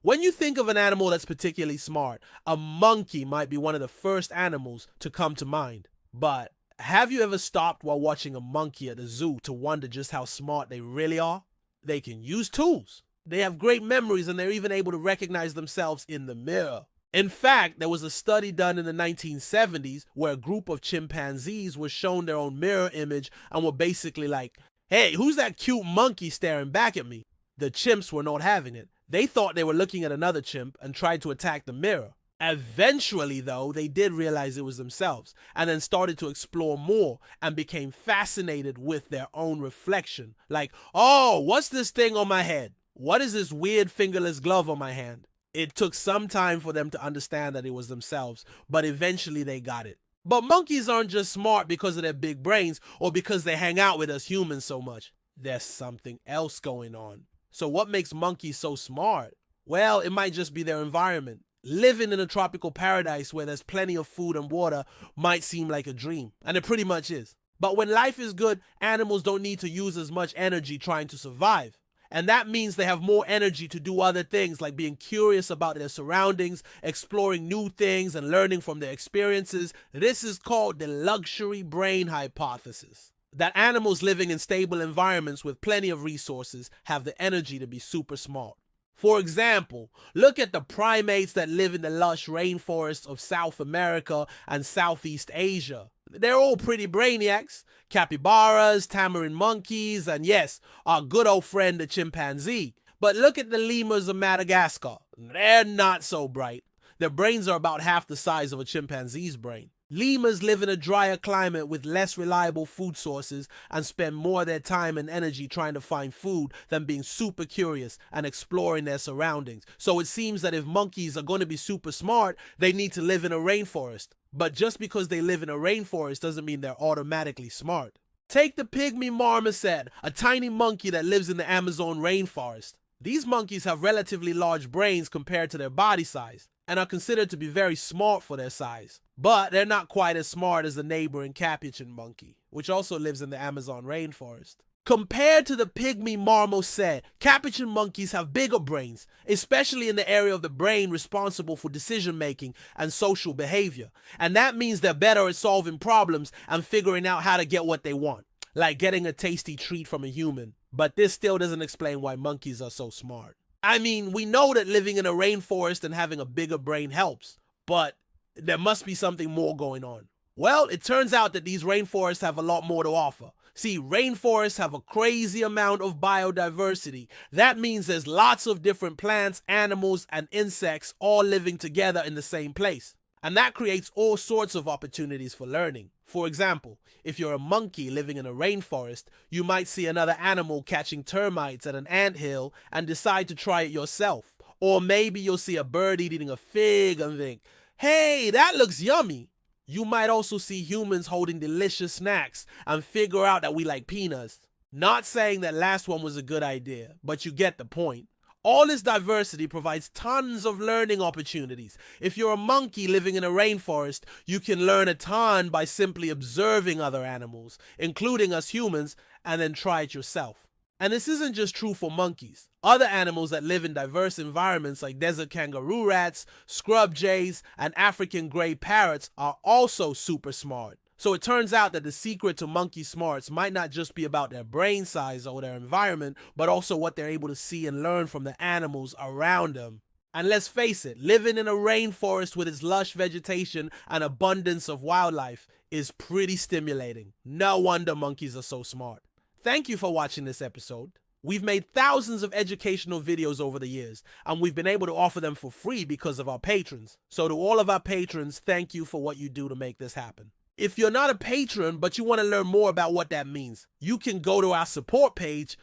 When you think of an animal that's particularly smart, a monkey might be one of the first animals to come to mind. But have you ever stopped while watching a monkey at the zoo to wonder just how smart they really are? They can use tools. They have great memories and they're even able to recognize themselves in the mirror. In fact, there was a study done in the 1970s where a group of chimpanzees was shown their own mirror image and were basically like, hey, who's that cute monkey staring back at me? The chimps were not having it. They thought they were looking at another chimp and tried to attack the mirror. Eventually, though, they did realize it was themselves and then started to explore more and became fascinated with their own reflection. Like, oh, what's this thing on my head? What is this weird fingerless glove on my hand? It took some time for them to understand that it was themselves, but eventually they got it. But monkeys aren't just smart because of their big brains or because they hang out with us humans so much. There's something else going on. So what makes monkeys so smart? Well, it might just be their environment. Living in a tropical paradise where there's plenty of food and water might seem like a dream, and it pretty much is. But when life is good, animals don't need to use as much energy trying to survive. And that means they have more energy to do other things like being curious about their surroundings, exploring new things, and learning from their experiences. This is called the luxury brain hypothesis. That animals living in stable environments with plenty of resources have the energy to be super smart. For example, look at the primates that live in the lush rainforests of South America and Southeast Asia. They're all pretty brainiacs. Capybaras, tamarin monkeys, and yes, our good old friend the chimpanzee. But look at the lemurs of Madagascar. They're not so bright. Their brains are about half the size of a chimpanzee's brain. Lemurs live in a drier climate with less reliable food sources and spend more of their time and energy trying to find food than being super curious and exploring their surroundings. So it seems that if monkeys are going to be super smart, they need to live in a rainforest. But just because they live in a rainforest doesn't mean they're automatically smart. Take the pygmy marmoset, a tiny monkey that lives in the Amazon rainforest. These monkeys have relatively large brains compared to their body size and are considered to be very smart for their size. But they're not quite as smart as the neighboring capuchin monkey, which also lives in the Amazon rainforest. Compared to the pygmy marmoset, capuchin monkeys have bigger brains, especially in the area of the brain responsible for decision making and social behavior. And that means they're better at solving problems and figuring out how to get what they want, like getting a tasty treat from a human. But this still doesn't explain why monkeys are so smart. I mean, we know that living in a rainforest and having a bigger brain helps, but there must be something more going on. Well, it turns out that these rainforests have a lot more to offer. See, rainforests have a crazy amount of biodiversity. That means there's lots of different plants, animals, and insects all living together in the same place. And that creates all sorts of opportunities for learning. For example, if you're a monkey living in a rainforest, you might see another animal catching termites at an anthill and decide to try it yourself. Or maybe you'll see a bird eating a fig and think, hey, that looks yummy. You might also see humans holding delicious snacks and figure out that we like peanuts. Not saying that last one was a good idea, but you get the point. All this diversity provides tons of learning opportunities. If you're a monkey living in a rainforest, you can learn a ton by simply observing other animals, including us humans, and then try it yourself. And this isn't just true for monkeys. Other animals that live in diverse environments like desert kangaroo rats, scrub jays, and African gray parrots are also super smart. So it turns out that the secret to monkey smarts might not just be about their brain size or their environment, but also what they're able to see and learn from the animals around them. And let's face it, living in a rainforest with its lush vegetation and abundance of wildlife is pretty stimulating. No wonder monkeys are so smart. Thank you for watching this episode. We've made thousands of educational videos over the years, and we've been able to offer them for free because of our patrons. So to all of our patrons, thank you for what you do to make this happen. If you're not a patron, but you want to learn more about what that means, you can go to our support page